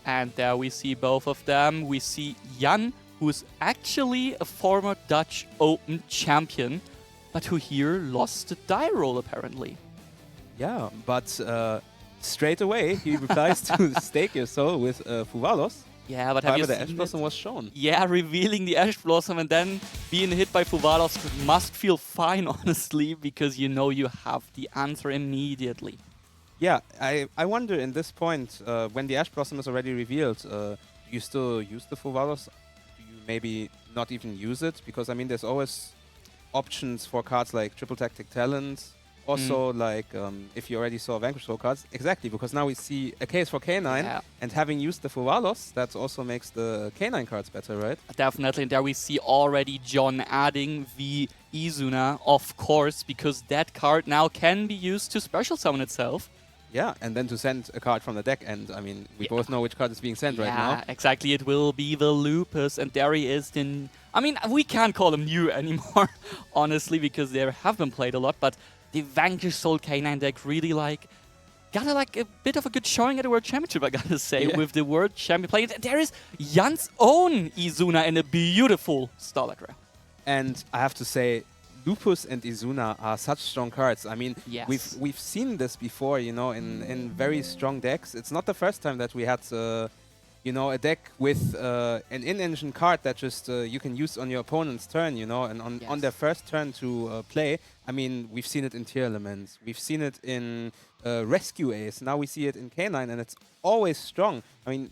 And there we see both of them. We see Jan, who's actually a former Dutch Open champion, but who here lost the die roll apparently. Yeah, but straight away he replies to Stake Your Soul with Fuvalos. Yeah, but have you However, the seen Ash Blossom was shown. Yeah, revealing the Ash Blossom and then being hit by Fuvalos must feel fine, honestly, because you know you have the answer immediately. Yeah, I wonder in this point, when the Ash Blossom is already revealed, do you still use the Fuvalos? Do you maybe not even use it? Because, I mean, there's always options for cards like Triple Tactic Talent. Also, like, if you already saw Vanquish Soul cards. Exactly, because now we see a case for K9, and having used the Fuvalos, that also makes the K9 cards better, right? Definitely, and there we see already John adding the Izuna, of course, because that card now can be used to special summon itself. Yeah, and then to send a card from the deck, and I mean, we both know which card is being sent right now. Yeah, exactly, it will be the Lupus, and there he is. I mean, we can't call him new anymore, honestly, because they have been played a lot, but the Vanquish Soul K9 deck really got a bit of a good showing at the World Championship, I gotta say, with the World Champion playing. There is Jan's own Izuna in a beautiful Starlight Rare. And I have to say, Lupus and Izuna are such strong cards. I mean, we've seen this before, you know, in very strong decks. It's not the first time that we had, you know, a deck with an in-engine card that just you can use on your opponent's turn, you know, and on their first turn to play. I mean, we've seen it in Tier Elements. We've seen it in Rescue Ace. Now we see it in K9, and it's always strong. I mean,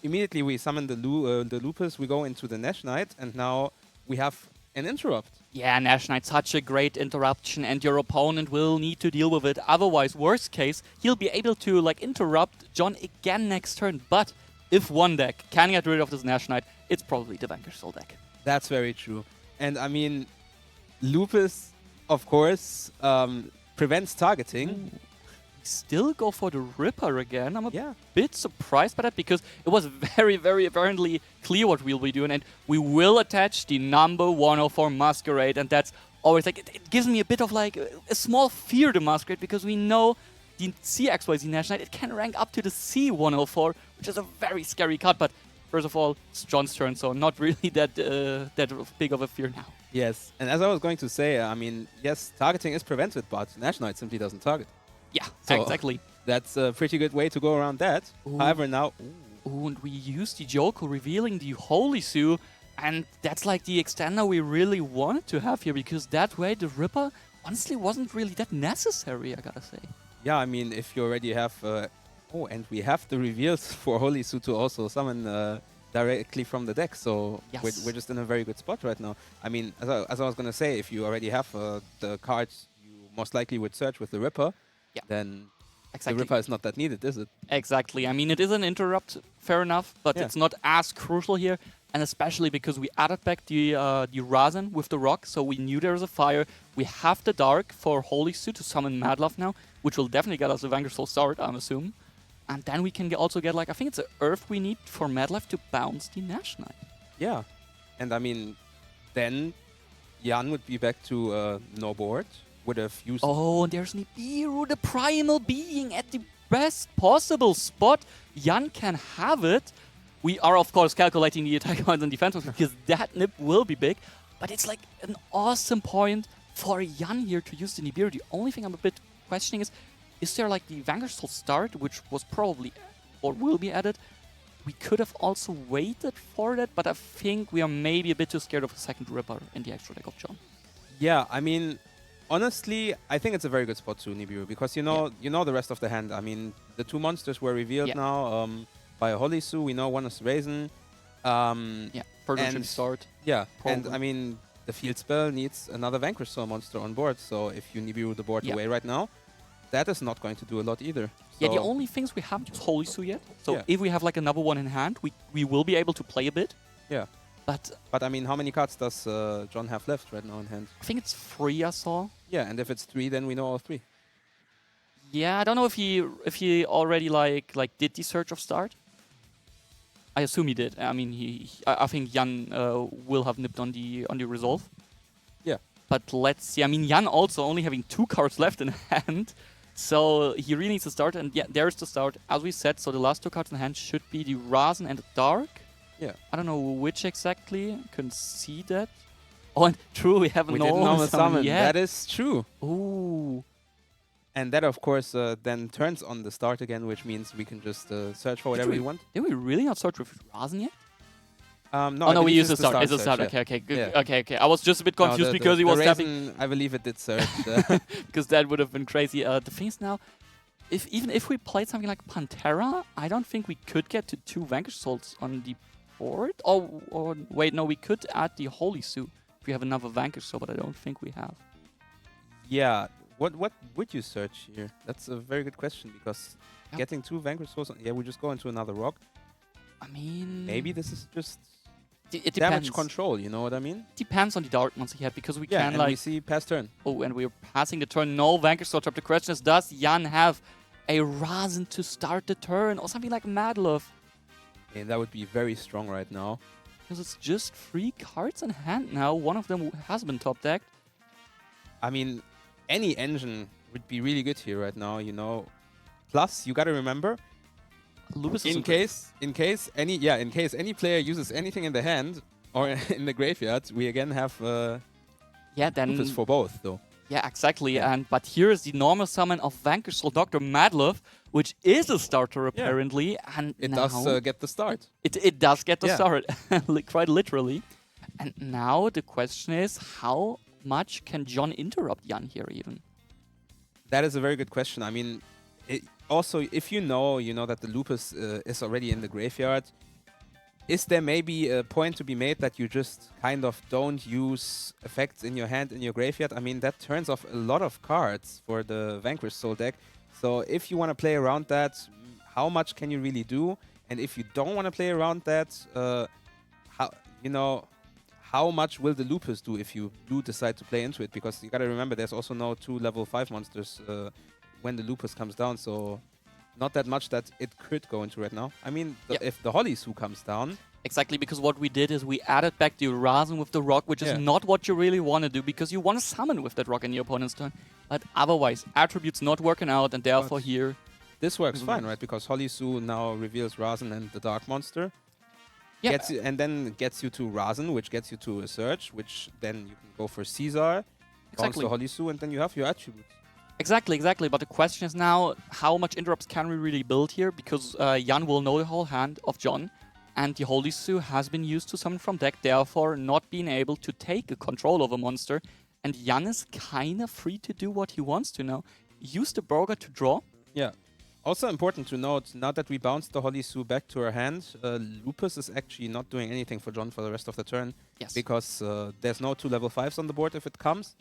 immediately we summon the Lupus, we go into the Nash Knight, and now we have an interrupt. Yeah, Nash Knight, such a great interruption, and your opponent will need to deal with it. Otherwise, worst case, he'll be able to interrupt John again next turn. But if one deck can get rid of this Nash Knight, it's probably the Vanquish Soul deck. That's very true. And I mean, Lupus, of course, prevents targeting. Ooh. Still go for the Ripper again. I'm a bit surprised by that, because it was very, very apparently clear what we'll be doing, and we will attach the number 104 Masquerade, and that's always it gives me a bit of a small fear to Masquerade, because we know the CXYZ Nash Knight, it can rank up to the C104, which is a very scary card, but first of all, it's John's turn, so not really that big of a fear now. Yes, and as I was going to say, I mean, yes, targeting is prevented, but Nash Knight simply doesn't target. Yeah, so exactly. That's a pretty good way to go around that. Ooh. However, now... Ooh, and we use the Joko revealing the Holy Sue, and that's the extender we really wanted to have here, because that way the Ripper honestly wasn't really that necessary, I gotta say. Yeah, I mean, if you already have... and we have the reveals for Holy Sue to also summon directly from the deck, so we're just in a very good spot right now. I mean, as I was gonna say, if you already have the cards you most likely would search with the Ripper, then the Ripper is not that needed, is it? Exactly. I mean, it is an interrupt, fair enough, but it's not as crucial here, and especially because we added back the Razen with the rock, so we knew there was a fire. We have the Dark for Holy Sue to summon Madlove now, which will definitely get us a Vanquish Soul start, I'm assuming. And then we can also get, I think it's an Earth we need for Madlove to bounce the Nash Knight. Yeah. And I mean, then Jan would be back to no board. Would have used... Oh, and there's Nibiru, the primal being at the best possible spot. Jan can have it. We are, of course, calculating the attack points and defense points, because that Nib will be big. But it's an awesome point for Jan here to use the Nibiru. The only thing I'm a bit questioning is there the Vanquish Soul start, which was probably or will be added? We could have also waited for that, but I think we are maybe a bit too scared of a second Ripper in the extra deck of John. Yeah, I mean... Honestly, I think it's a very good spot to Nibiru, because you know the rest of the hand. I mean, the two monsters were revealed now by a Holy Sue. We know one is Razen. Further start. Yeah, and I mean, the field spell needs another Vanquish Soul monster on board. So if you Nibiru the board away right now, that is not going to do a lot either. Yeah, the only things we haven't used Holy Sue yet. So if we have another one in hand, we will be able to play a bit. Yeah. But I mean, how many cards does John have left right now in hand? I think it's 3 I saw. Yeah, and if it's 3, then we know all 3. Yeah, I don't know if he already did the Search of Start. I assume he did. I mean, I think Jan will have nipped on the Resolve. Yeah. But let's see. I mean, Jan also only having 2 cards left in hand. So he really needs to start, and yeah, there's the start. As we said, so the last 2 cards in hand should be the Rasen and the Dark. Yeah. I don't know which exactly. Couldn't see that. Oh, and true, we haven't normal summon yet. That is true. Ooh. And that, of course, then turns on the start again, which means we can just search for whatever we want. Did we really not search with Rasen yet? No, oh, no, we used the start. It's a start. Yeah. Okay, good. Yeah. Okay. I was just a bit confused because he was tapping. I believe it did search. Because that would have been crazy. The thing is now, even if we played something like Pantera, I don't think we could get to 2 Vanquish Souls on the board. Or wait, no, we could add the Holy Suit if we have another Vanquish Soul, but I don't think we have. Yeah. What would you search here? That's a very good question, because getting 2 Vanquish Souls, yeah, we just go into another rock. I mean, maybe this is just it damage control, you know what I mean? Depends on the Dark Monster here, because we can, can like... we see pass turn. Oh, and we're passing the turn. No Vanquish Soul Trap. The question is, does Jan have a Rasen to start the turn, or something like Madlove? Yeah, that would be very strong right now. Because it's just 3 cards in hand now. One of them has been top decked. I mean, any engine would be really good here right now, you know. Plus, you gotta remember, in case any player uses anything in the hand or in the graveyard, we again have Lupus for both, though. Yeah, exactly. Yeah. But here is the normal summon of Vanquish Soul Doctor Madlove, which is a starter apparently, and it does get the start. It does get the start, quite literally. And now the question is, how much can John interrupt Jan here even? That is a very good question. I mean, also, if you know that the Lupus is already in the graveyard, is there maybe a point to be made that you just kind of don't use effects in your hand in your graveyard? I mean, that turns off a lot of cards for the Vanquish Soul deck. So if you want to play around that, how much can you really do? And if you don't want to play around that, how much will the Lupus do if you do decide to play into it? Because you gotta remember, there's also no 2 level 5 monsters when the Lupus comes down, so not that much that it could go into right now. I mean, if the Holy Su comes down... Exactly, because what we did is we added back the Rasen with the rock, which is not what you really want to do, because you want to summon with that rock in your opponent's turn. But otherwise, attributes not working out, and therefore here... This works fine, right? Because Holy Su now reveals Rasen and the Dark Monster. Yeah. And then gets you to Rasen, which gets you to a Search, which then you can go for Caesar, bounce the Holy Su, and then you have your attributes. Exactly. But the question is now, how much interrupts can we really build here? Because Jan will know the whole hand of John, and the Holy Su has been used to summon from deck, therefore not being able to take a control of a monster. And Jan is kind of free to do what he wants to now. Use the Burger to draw. Yeah. Also important to note, now that we bounced the Holy Su back to her hand, Lupus is actually not doing anything for John for the rest of the turn. Yes. Because there's no 2 level 5s on the board if it comes.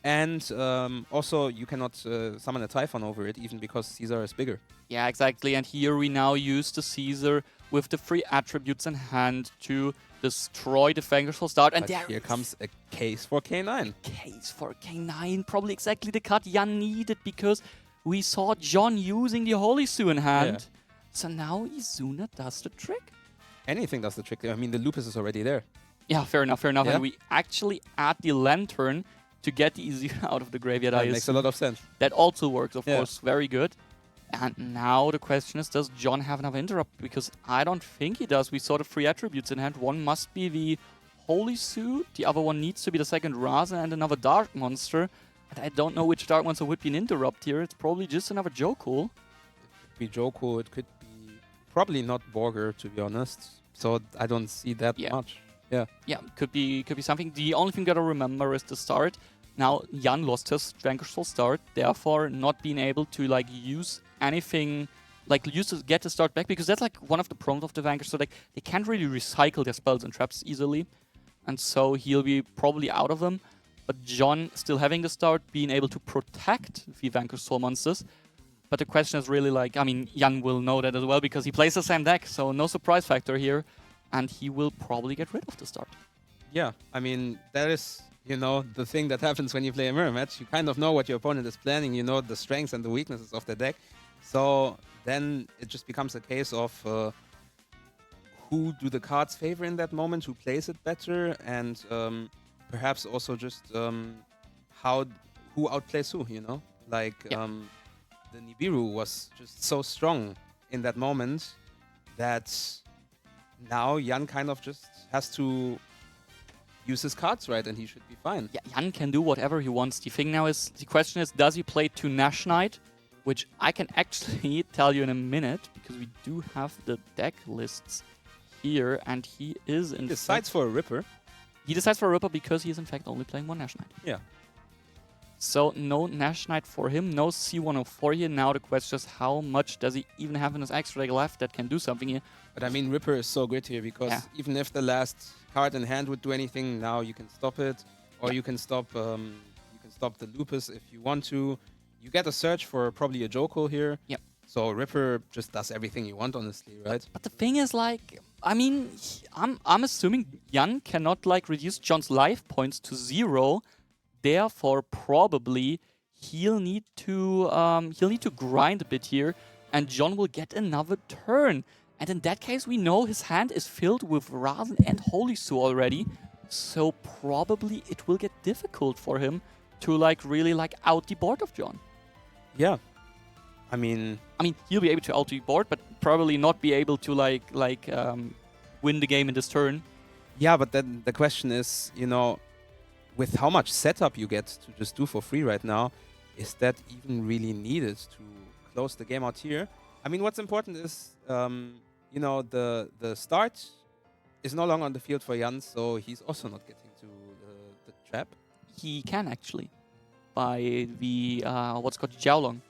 And also, you cannot summon a Typhon over it, even because Caesar is bigger. Yeah, exactly. And here we now use the Caesar with the 3 attributes in hand to destroy the Vanquish Soul start. And here comes a case for K9. Case for K9. Probably exactly the card Jan needed, because we saw John using the Holy Su in hand. Yeah. So now Izuna does the trick. Anything does the trick. I mean, the Lupus is already there. Yeah, fair enough. Yeah. And we actually add the Lantern to get the Izuna out of the graveyard. That makes a lot of sense. That also works, of course. Very good. And now the question is, does John have enough interrupt? Because I don't think he does. We saw the 3 attributes in hand. One must be the Holy Su. The other one needs to be the second Rasen and another Dark Monster. And I don't know which Dark Monster would be an interrupt here. It's probably just another Joku. It could be Joku. It could be probably not Borger, to be honest. So I don't see that much. Yeah. Yeah, could be something. The only thing you gotta remember is the start. Now, Jan lost his Vanquish Soul start, therefore not being able to use anything, get the start back, because that's one of the problems of the Vanquish. So they can't really recycle their spells and traps easily, and so he'll be probably out of them. But John still having the start, being able to protect the Vanquish Soul monsters. But the question is really I mean, Jan will know that as well, because he plays the same deck, so no surprise factor here, and he will probably get rid of the start. Yeah, I mean, that is... the thing that happens when you play a mirror match. You kind of know what your opponent is planning. You know the strengths and the weaknesses of the deck. So then it just becomes a case of who do the cards favor in that moment, who plays it better, and perhaps also just who outplays who, the Nibiru was just so strong in that moment that now Jan kind of just has to use his cards right, and he should be fine. Yeah, Jan can do whatever he wants. The question is, does he play to Nash Knight? Which I can actually tell you in a minute, because we do have the deck lists here, and he is in decides for a Ripper. He decides for a Ripper because he is in fact only playing one Nash Knight. Yeah. So no Nash Knight for him, no C104 here. Now the question is, how much does he even have in his extra deck left that can do something here? But I mean, Ripper is so good here because even if the last card in hand would do anything, now you can stop it, or you can stop the Lupus if you want to. You get a search for probably a Joko here. Yep. So Ripper just does everything you want, honestly, right? But the thing is, like, I mean, I'm assuming Jan cannot like reduce John's life points to 0. Therefore, probably he'll need to grind a bit here, and John will get another turn. And in that case, we know his hand is filled with Rasen and Holy Su already. So probably it will get difficult for him to like really like out the board of John. Yeah. I mean, he'll be able to out the board, but probably not be able to win the game in this turn. Yeah, but then the question is, you know, with how much setup you get to just do for free right now, is that even really needed to close the game out here? I mean, what's important is, you know, the start is no longer on the field for Jan, so he's also not getting to the trap. He can actually, by the what's called Jiaolong.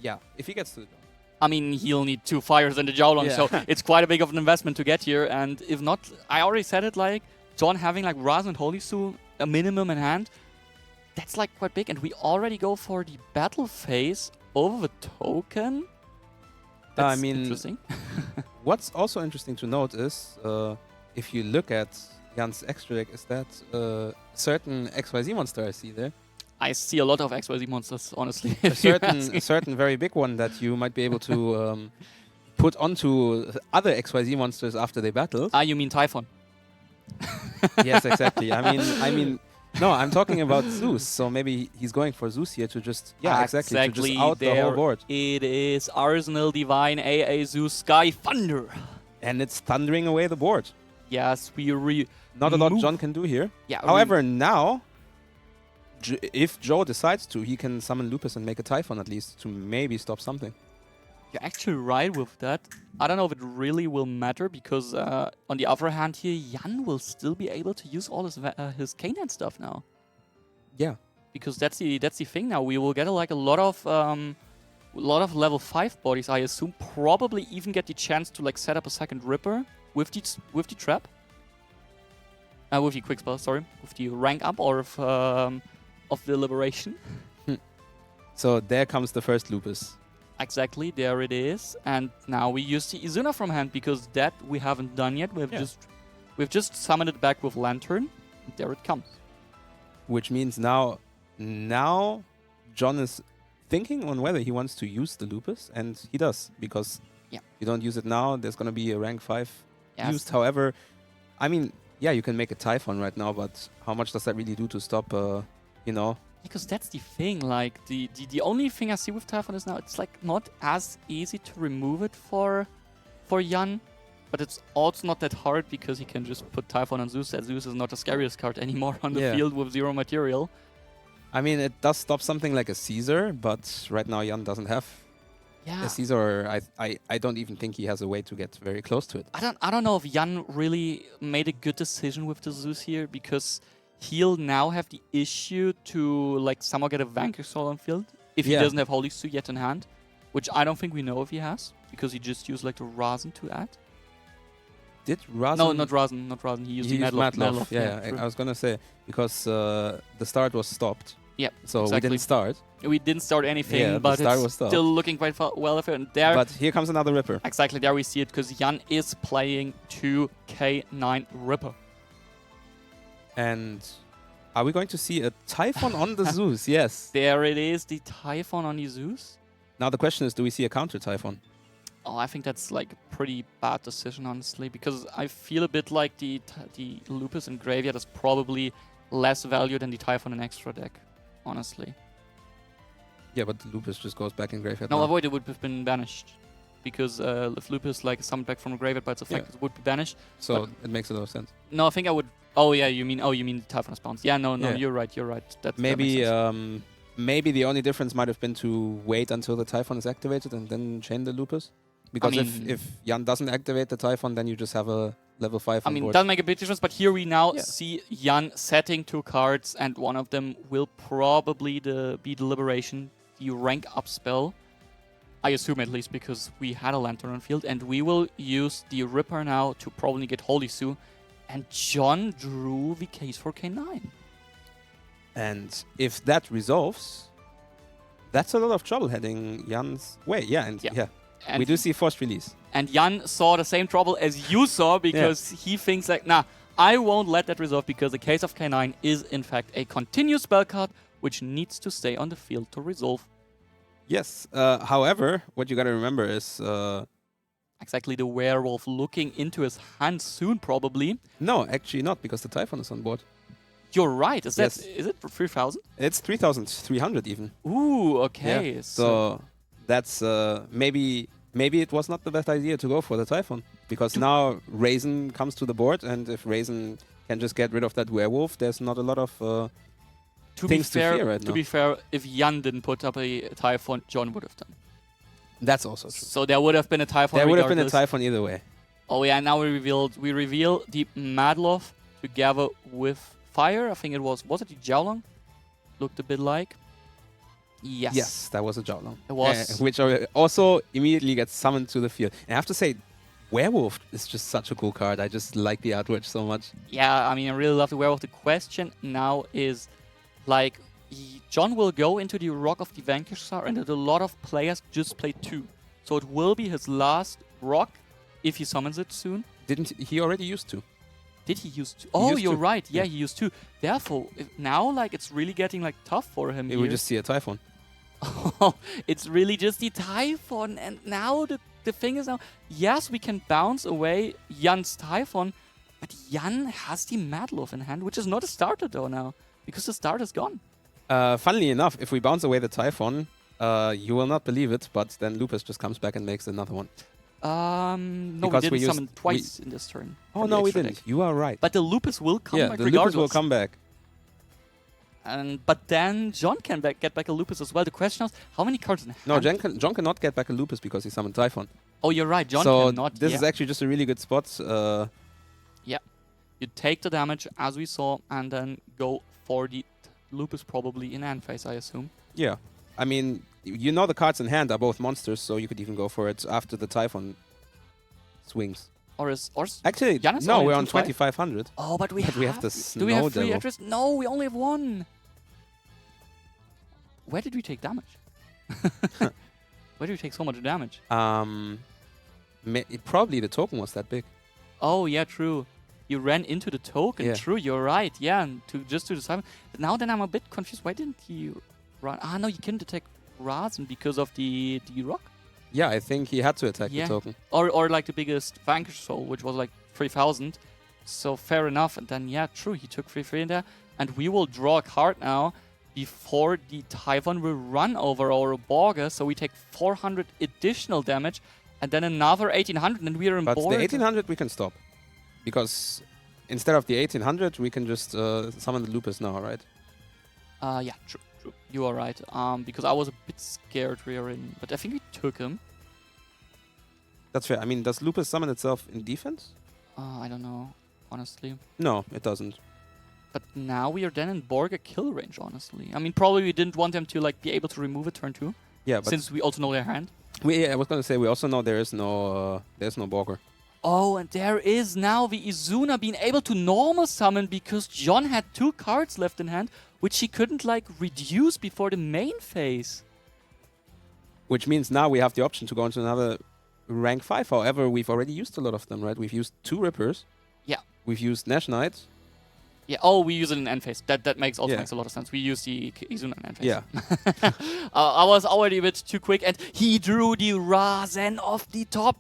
Yeah, if he gets to the Jiaolong. I mean, he'll need 2 fires in the Jiaolong, so it's quite a big of an investment to get here. And if not, I already said it, like, John having like Rasen and Holy Su a minimum in hand, that's like quite big. And we already go for the battle phase over the token. That's interesting. What's also interesting to note is, if you look at Jan's extra deck, is that certain XYZ monster I see there. I see a lot of XYZ monsters, honestly. A certain very big one that you might be able to put onto other XYZ monsters after they battle. Ah, you mean Typhon? Yes, exactly. I mean, no, I'm talking about Zeus. So maybe he's going for Zeus here to just, to just out the whole board. It is Arsenal Divine AA Zeus Sky Thunder. And it's thundering away the board. Yes, not a lot John can do here. Yeah. However, now, if Joe decides to, he can summon Lupus and make a Typhon at least to maybe stop something. You're actually right with that. I don't know if it really will matter because on the other hand here, Jan will still be able to use all his Canaan stuff now. Yeah. Because that's the thing now. We will get a lot of level 5 bodies, I assume. Probably even get the chance to like set up a second Ripper with the trap. With the quick spell, sorry. With the rank up or of the liberation. So there comes the first Lupus. Exactly, there it is. And now we use the Izuna from hand because that we haven't done yet. We've just summoned it back with Lantern. And there it comes. Which means now John is thinking on whether he wants to use the Lupus, and he does, because if you don't use it now, there's going to be a rank 5 used. However, I mean, yeah, you can make a Typhon right now, but how much does that really do to stop, you know? Because that's the thing, like, the only thing I see with Typhon is now it's, like, not as easy to remove it for Jan, but it's also not that hard because he can just put Typhon on Zeus, and Zeus is not the scariest card anymore on the field with 0 material. I mean, it does stop something like a Caesar, but right now Jan doesn't have a Caesar. I don't even think he has a way to get very close to it. I don't know if Jan really made a good decision with the Zeus here, because he'll now have the issue to like somehow get a Vanquish Soul on field if he doesn't have Holy Su yet in hand, which I don't think we know if he has, because he just used like the Rasen to add. Did Rasen? No, not Rasen. He used the Madloff. Yeah, I was gonna say, because the start was stopped. Yeah, so we didn't start. We didn't start anything, but it's still looking quite well. And there, but here comes another Ripper. Exactly, there we see it, because Jan is playing 2K9 Ripper. And are we going to see a Typhon on the Zeus? Yes. There it is, the Typhon on the Zeus. Now the question is, do we see a counter Typhon? Oh, I think that's like a pretty bad decision, honestly, because I feel a bit like the Lupus in Graveyard is probably less value than the Typhon in extra deck, honestly. Yeah, but the Lupus just goes back in graveyard. No, now. avoid it would have been banished. Because if Lupus like summoned back from a graveyard by its effect, it would be banished. So it makes a lot of sense. No, I think I would... Oh, yeah, you mean the Typhon's bounce. Yeah, no, you're right. Maybe maybe the only difference might have been to wait until the Typhon is activated and then chain the Lupus. Because if Jan doesn't activate the Typhon, then you just have a level 5 on board. It does make a big difference, but here we now see Jan setting 2 cards, and one of them will probably be the Liberation, the rank up spell. I assume at least, because we had a Lantern on field, and we will use the Ripper now to probably get Holy Sue. And John drew the case for K9. And if that resolves, that's a lot of trouble heading Jan's way. Yeah, and we do see Forced Release. And Jan saw the same trouble as you saw, because he thinks like, nah, I won't let that resolve, because the case of K9 is in fact a continuous spell card, which needs to stay on the field to resolve. Yes. However, what you got to remember is... exactly the Werewolf looking into his hand soon, probably. No, actually not, because the Typhon is on board. You're right. Is it 3,000? It's 3,300 even. Ooh, okay. Yeah. So that's maybe it was not the best idea to go for the Typhon, because now Raisin comes to the board, and if Raisin can just get rid of that Werewolf, there's not a lot of things to fear right now. To be fair, if Jan didn't put up a Typhon, John would have done. That's also true. So there would have been a Typhon. There would have been a Typhon either way. Oh yeah, now we reveal the Madloff together with Fire. I think it was it the Jiaolong? Looked a bit like. Yes. Yes, that was a Jiaolong. It was. Which also immediately gets summoned to the field. And I have to say, Werewolf is just such a cool card. I just like the artwork so much. Yeah, I mean, I really love the Werewolf. The question now is, like, John will go into the Rock of the Vanquish Star, and a lot of players just play 2. So it will be his last Rock if he summons it soon. Didn't he already used to? Did he use 2? Oh, you're right. Yeah, he used 2. Therefore, now, like, it's really getting, like, tough for him here. We just see a Typhon. Oh, it's really just the Typhon. And now the thing is now, yes, we can bounce away Jan's Typhon, but Jan has the Madloff in hand, which is not a starter, though, now, because the starter's gone. Funnily enough, if we bounce away the Typhon, you will not believe it, but then Lupus just comes back and makes another one. No, because we didn't summon twice in this turn. Oh, no, we didn't. You are right. But the Lupus will come back regardless. Yeah, the Lupus will come back. But then John can get back a Lupus as well. The question is, how many cards in hand? No, John cannot get back a Lupus because he summoned Typhon. Oh, you're right. John cannot. So this is actually just a really good spot. Yeah. You take the damage, as we saw, and then go for the Lupus probably in end phase, I assume. Yeah. I mean, you know the cards in hand are both monsters, so you could even go for it after the Typhon swings. Actually, no, we're on 2,500. Oh, but we have the Snow Do we have 3 Devil. address? No, we only have 1. Where did we take damage? Where did we take so much damage? Probably the token was that big. Oh, yeah, true. You ran into the token. Yeah. True, you're right. Yeah, and just to the side. But now then I'm a bit confused. Why didn't he run? Ah, no, you couldn't attack Razen because of the rock? Yeah, I think he had to attack the token. Or like the biggest Vanquish Soul, which was like 3,000. So fair enough. And then, yeah, true, he took 3/3 in there. And we will draw a card now before the Typhon will run over our Borger. So we take 400 additional damage and then another 1,800 and we are in But board. the 1,800 we can stop. Because instead of the 1,800, we can just summon the Lupus now, right? Yeah, true. You are right. Because I was a bit scared we are in. But I think we took him. That's fair. I mean, does Lupus summon itself in defense? I don't know, honestly. No, it doesn't. But now we are then in Borger kill range, honestly. I mean, probably we didn't want them to like be able to remove it turn 2. Yeah, but since we also know their hand. I was going to say, we also know there's no Borger. Oh, and there is now the Izuna being able to normal summon because John had 2 cards left in hand, which he couldn't like reduce before the main phase. Which means now we have the option to go into another rank 5. However, we've already used a lot of them, right? We've used 2 Rippers. Yeah. We've used Nash Knight. Yeah. Oh, we use it in end phase. That makes a lot of sense. We use the Izuna in end phase. Yeah. I was already a bit too quick, and he drew the Razen off the top.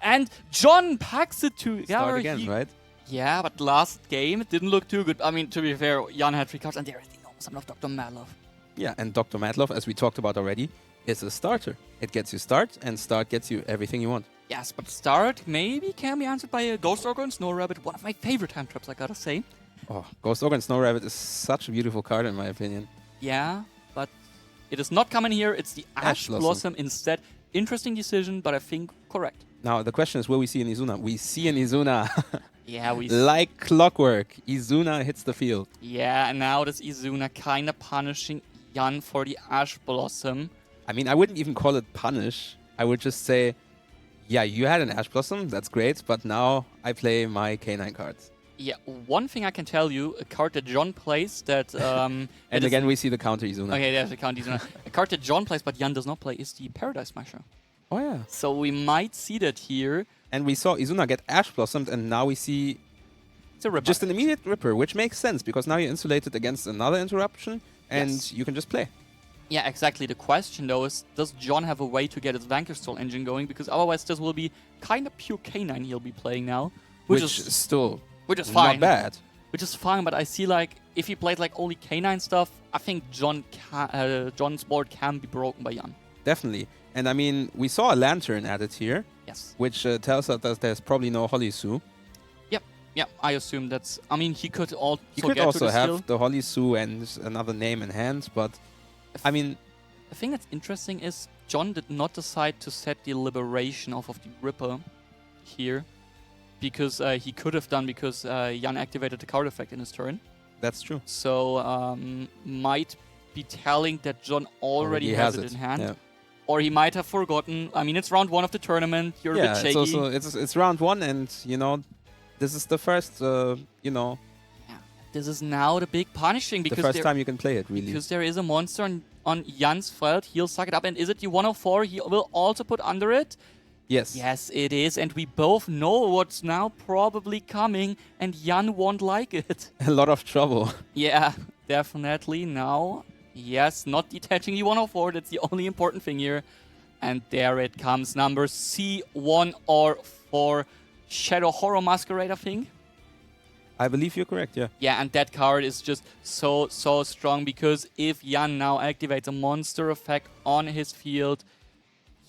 And John packs it to... Start again, right? Yeah, but last game it didn't look too good. I mean, to be fair, Jan had 3 cards, and there is the normal summon of Dr. Madloff. Yeah, and Dr. Matlov, as we talked about already, is a starter. It gets you start, and start gets you everything you want. Yes, but start maybe can be answered by a Ghost Ogre and Snow Rabbit, one of my favorite hand traps, I gotta say. Oh, Ghost Ogre and Snow Rabbit is such a beautiful card in my opinion. Yeah, but it is not coming here. It's the Ash Blossom instead. Interesting decision, but I think correct. Now, the question is, will we see an Izuna? We see an Izuna. Yeah, we like clockwork, Izuna hits the field. Yeah, and now this Izuna kind of punishing Jan for the Ash Blossom. I mean, I wouldn't even call it punish. I would just say, yeah, you had an Ash Blossom, that's great, but now I play my K9 cards. Yeah, one thing I can tell you, a card that John plays that... and again, we see the counter Izuna. Okay, there's the counter Izuna. A card that John plays but Jan does not play is the Paradise Smasher. Oh, yeah. So we might see that here. And we saw Izuna get Ash Blossomed, and now we see just an immediate Ripper, which makes sense, because now you're insulated against another interruption, and you can just play. Yeah, exactly. The question, though, is does John have a way to get his Vanquish Soul engine going? Because otherwise this will be kind of pure K9 he'll be playing now. Which is still fine. Not bad. Which is fine, but I see like if he played like only K9 stuff, I think John's board can be broken by Jan. Definitely. And I mean, we saw a Lantern added here. Yes. Which tells us that there's probably no Holly Sue. Yep, I assume that's... I mean, he could also have the Holly Sue and another name in hand, but I mean... The thing that's interesting is John did not decide to set the Liberation off of the Ripper here, because he could have done, because Jan activated the card effect in his turn. That's true. So might be telling that John already has it in hand. Yeah. Or he might have forgotten. I mean, it's round 1 of the tournament. You're a bit shaky. It's also it's round 1, and you know, this is the first. You know. Yeah. This is now the big punishing, because the first time you can play it, really. Because there is a monster on Jan's field. He'll suck it up, and is it the 104? He will also put under it. Yes. Yes, it is, and we both know what's now probably coming, and Jan won't like it. A lot of trouble. Yeah, definitely. Now. Yes, not detaching the 104, that's the only important thing here. And there it comes, number C1 or 4, Shadow Horror Masquerade, I think. I believe you're correct, yeah. Yeah, and that card is just so strong, because if Jan now activates a monster effect on his field,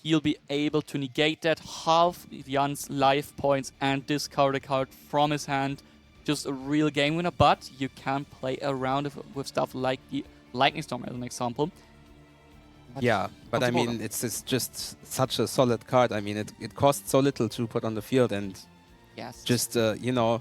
he'll be able to negate that, half Jan's life points, and discard a card from his hand. Just a real game winner, but you can play around with stuff like the Lightning Storm as an example. But I mean, it's just such a solid card. I mean, it costs so little to put on the field, and just, you know,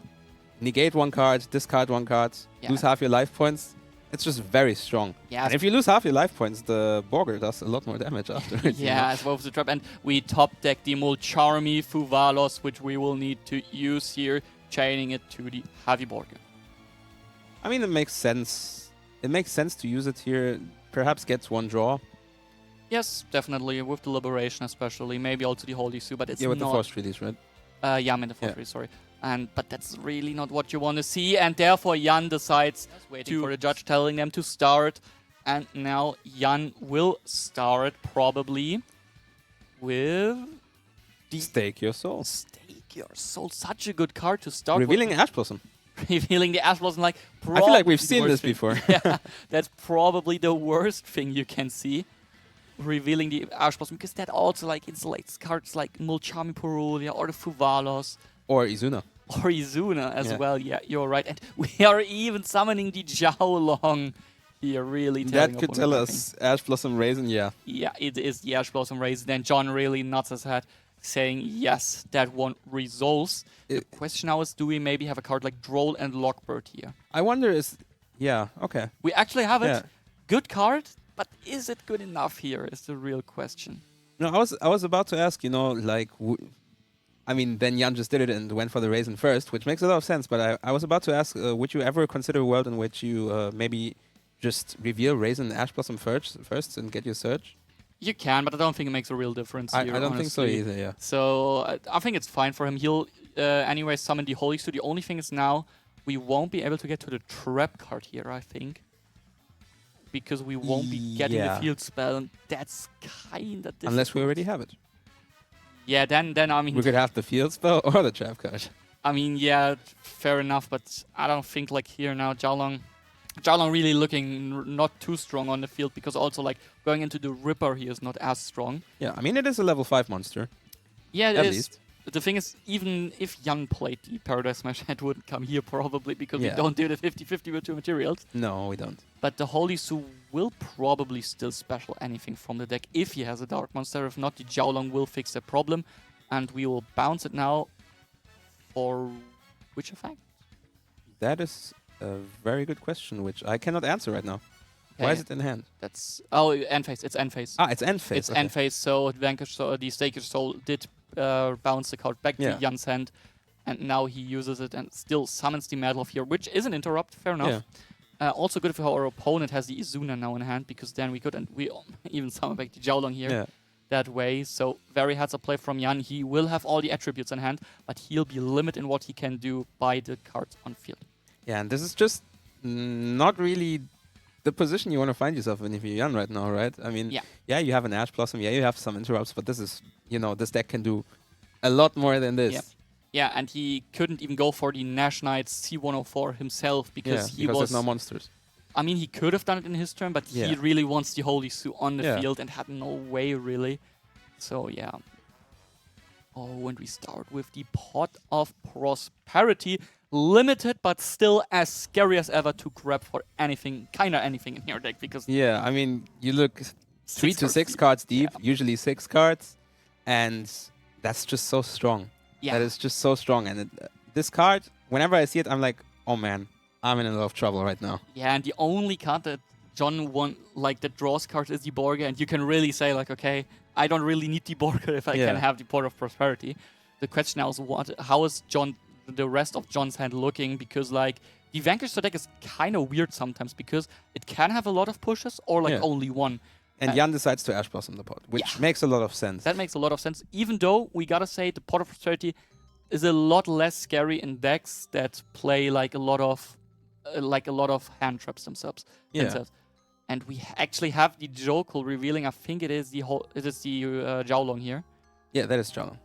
negate one card, discard one card, lose half your life points. It's just very strong. Yeah. And if you lose half your life points, the Borger does a lot more damage after it. Yeah, as well as the trap. And we top deck the Mulcharmy Fuvalos, which we will need to use here, chaining it to the heavy Borger. I mean, it makes sense. It makes sense to use it here. Perhaps gets one draw. Yes, definitely. With the Liberation especially. Maybe also the Holy Sue, but it's not... with the Forced Release, right? Yeah, I mean the Forced Release, sorry. But that's really not what you want to see. And therefore, Jan decides waiting for the judge telling them to start. And now Jan will start probably with... Stake Your Soul. Stake Your Soul. Such a good card to start Revealing Ash Blossom. Revealing the Ash Blossom, like... I feel like we've seen this before. Yeah, that's probably the worst thing you can see. Revealing the Ash Blossom, because that also like insulates cards like Mulcharmy Purulia or the Fuvalos. Or Izuna. Or Izuna as well, yeah, you're right. And we are even summoning the Jiaolong here, really. That could tell us Ash Blossom Raisin, yeah. Yeah, it is the Ash Blossom Raisin. And John really nods his head, saying, yes, that one resolves. The question now is, do we maybe have a card like Droll and Lockbird here? I wonder is... Yeah, okay. We actually have it. Yeah. Good card, but is it good enough here is the real question. No, I was about to ask, you know, like... I mean, then Jan just did it and went for the Raisin first, which makes a lot of sense. But I was about to ask, would you ever consider a world in which you maybe just reveal Raisin and Ash Blossom first and get your search? You can, but I don't think it makes a real difference here, I don't think so either, yeah. So I think it's fine for him. He'll anyway summon the Holy Sue. The only thing is now we won't be able to get to the Trap card here, I think. Because we won't be getting the Field Spell, and that's kind of difficult. Unless we already have it. Yeah, then I mean... We could have the Field Spell or the Trap card. I mean, yeah, fair enough, but I don't think like here now, Jiaolong... Jiaolong really looking not too strong on the field because also like going into the Ripper he is not as strong. Yeah, I mean it is a level 5 monster. Yeah, it at is. least. The thing is, even if Jan played the Paradise Smash, it wouldn't come here probably because we don't do the 50-50 with 2 materials. No, we don't. But the Holy Su will probably still special anything from the deck if he has a Dark Monster. If not, the Jiaolong will fix the problem. And we will bounce it now for which effect? That is a very good question, which I cannot answer right now. Why is it in hand? That's end phase. It's end phase. Ah, it's end phase. It's end phase. So Vanquish, the Staker Soul did bounce the card back to Jan's hand, and now he uses it and still summons the Medal of here, which is an interrupt. Fair enough. Also good if our opponent has the Izuna now in hand, because then we could, and we even summon back the Jiaolong here that way. So very heads up play from Jan. He will have all the attributes in hand, but he'll be limited in what he can do by the cards on field. Yeah, and this is just not really the position you want to find yourself in if you're Jan right now, right? I mean, yeah, you have an Ash Blossom, yeah, you have some interrupts, but this is, you know, this deck can do a lot more than this. Yeah, and he couldn't even go for the Nash Knight C104 himself because there's no monsters. I mean, he could have done it in his turn, but he really wants the Holy Su on the field and had no way, really. So, yeah. Oh, and we start with the Pot of Prosperity. Limited, but still as scary as ever to grab for anything, kind of anything in your deck. Because yeah, I mean, you look 3 to 6 cards deep, usually 6 cards, and that's just so strong. Yeah. That is just so strong. And this card, whenever I see it, I'm like, oh man, I'm in a lot of trouble right now. Yeah, and the only card that John won, like, that draws cards is the Borga, and you can really say, like, okay, I don't really need the Borga if I can have the Pot of Prosperity. The question now is, how is the rest of John's hand looking? Because, like, the Vanquish deck is kind of weird sometimes because it can have a lot of pushes or, like, only one. And Jan decides to Ash Blossom the pot, which makes a lot of sense. That makes a lot of sense, even though we gotta say the Pot of Prosperity is a lot less scary in decks that play like a lot of hand traps themselves. And we actually have the Jokul revealing. I think it is the Jiaolong here. Yeah, that is Jiaolong.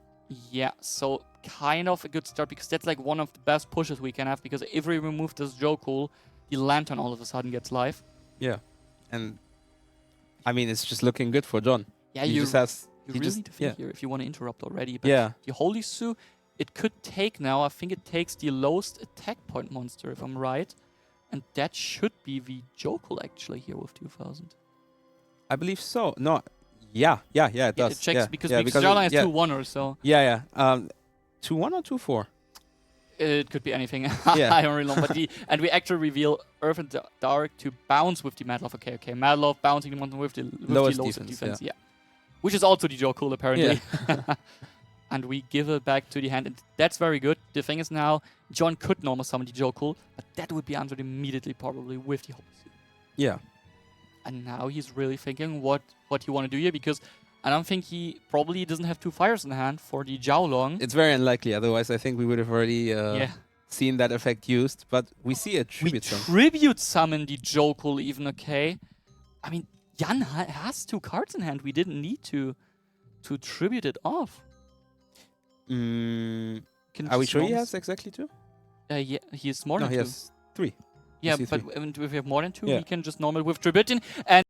Yeah, so kind of a good start because that's like one of the best pushes we can have, because if we remove this Jokul, the Lantern all of a sudden gets live. Yeah, and I mean, it's just looking good for John. Yeah, you really need to think here if you want to interrupt already. But the Holy Su, it could take now, I think it takes the lowest attack point monster, if I'm right. And that should be the Jokul actually here with 2000. I believe so. No, it does. It checks because Jiaolong has 2-1 or so. 2-1 or 2-4? It could be anything. I don't really know. But and we actually reveal Earth and Dark to bounce with the Madlove. Okay. Madlove bouncing the monster with the lowest defense. Yeah. Which is also the Jokul apparently. Yeah. And we give it back to the hand, and that's very good. The thing is now, John could normal summon the Jokul, but that would be answered immediately probably with the Holy Su. Yeah. And now he's really thinking what he want to do here, because I don't think he probably doesn't have 2 fires in hand for the Jiaolong. It's very unlikely, otherwise I think we would have already seen that effect used, but we see a Tribute Summon. Tribute Summon the Jokul even, okay. I mean, Jan has 2 cards in hand. We didn't need to tribute it off. Are we sure he has exactly 2? Yeah, he has more than 2. No, he has 3. Yeah, but if we have more than 2, we can just normal with Tributin. And